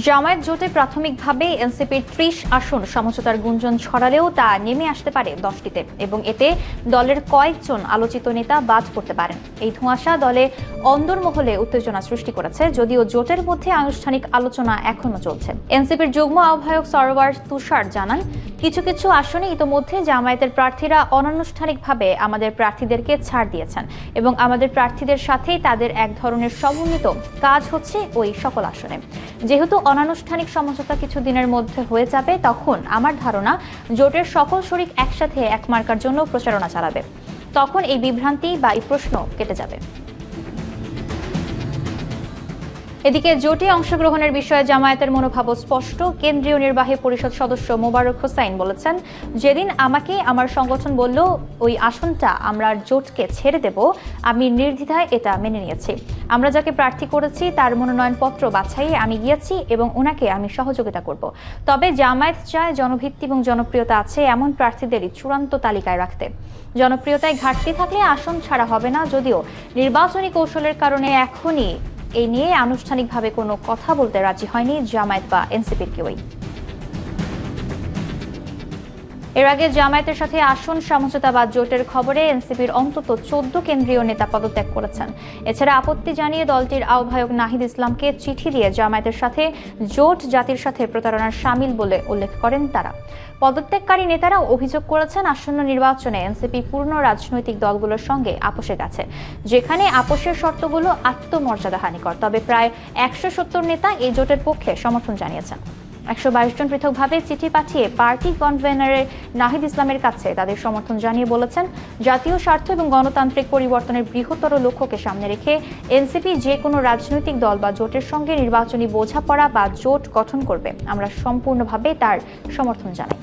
জামায়াত জোটে প্রাথমিকভাবে এনসিপির ৩০ আসন সমঝোতার গুঞ্জন ছড়ালেও তা নেমে আসতে পারে ১০টিতে এবং এতে দলের কয়েকজন আলোচিত নেতা বাদ পড়তে পারেন। এই ধোঁয়াশা দলে অন্দরমহলে উত্তেজনা সৃষ্টি করেছে, যদিও জোটের মধ্যে আনুষ্ঠানিক আলোচনা এখনো চলছে। এনসিপির যুগ্ম আহ্বায়ক সরওয়ার তুষার জানান, কিছু কিছু আসনে ইতোমধ্যে জামায়াতের প্রার্থীরা অনানুষ্ঠানিকভাবে আমাদের প্রার্থীদেরকে ছাড় দিয়েছেন এবং আমাদের প্রার্থীদের সাথেই তাদের এক ধরনের সমন্বিত কাজ হচ্ছে ওই সকল আসনে। যেহেতু অনানুষ্ঠানিক সমঝোতা কিছুদিনের মধ্যে হয়ে যাবে, তখন আমার ধারণা জোটের সকল শরিক একসাথে এক মার্কার জন্য প্রচারণা চালাবে। তখন এই বিভ্রান্তি বা এই প্রশ্ন কেটে যাবে। এদিকে জোটে অংশগ্রহণের বিষয়ে জামায়াতের মনোভাব স্পষ্ট। কেন্দ্রীয় নির্বাহী পরিষদ সদস্য মোবারক হোসাইন বলেছেন, যেদিন আমাকে আমার সংগঠন বলল ওই আসনটা আমরা জোটকে ছেড়ে দেব, আমি নির্দ্বিধায় এটা মেনে নিয়েছি। আমরা যাকে প্রার্থী করেছি তার মনোনয়নপত্র বাছাইয়ে আমি গিয়েছি এবং ওনাকে আমি সহযোগিতা করব। তবে জামায়াত চায় জনভিত্তি এবং জনপ্রিয়তা আছে এমন প্রার্থীদেরই চূড়ান্ত তালিকায় রাখতে। জনপ্রিয়তায় ঘাটতি থাকলে আসন ছাড়া হবে না, যদিও নির্বাচনী কৌশলের কারণে এখনই এই নিয়ে আনুষ্ঠানিকভাবে কোনো কথা বলতে রাজি হয়নি জামায়াত বা এনসিপির কেউই। এর আগে জামায়াতের সাথে আসন সমঝোতা বা জোটের খবরে এনসিপির অন্তত 14 কেন্দ্রীয় নেতা পদত্যাগ করেছেন। এছাড়া আপত্তি জানিয়ে দলটির আহ্বায়ক নাহিদ ইসলামকে চিঠি দিয়ে জামায়াতের সাথে জোট জাতির সাথে প্রতারণার শামিল বলে উল্লেখ করেন তারা। পদত্যাগকারী নেতারাও অভিযোগ করেছেন, আসন্ন নির্বাচনে এনসিপি পূর্ণ রাজনৈতিক দলগুলোর সঙ্গে আপোষে গেছে, যেখানে আপোষের শর্তগুলো আত্মমর্যাদাহানিকর। তবে প্রায় 170 নেতা এই জোটের পক্ষে সমর্থন জানিয়েছেন। 122 জন পৃথকভাবে চিঠি পাঠিয়ে পার্টি কনভেনর নাহিদ ইসলামের কাছে তাদের সমর্থন জানিয়ে বলেছেন, জাতীয় স্বার্থ এবং গণতান্ত্রিক পরিবর্তনের বৃহত্তর লক্ষ্যকে সামনে রেখে এনসিপি যে কোনো রাজনৈতিক দল বা জোটের সঙ্গে নির্বাচনী বোঝাপড়া বা জোট গঠন করবে, আমরা সম্পূর্ণভাবে তার সমর্থন জানাই।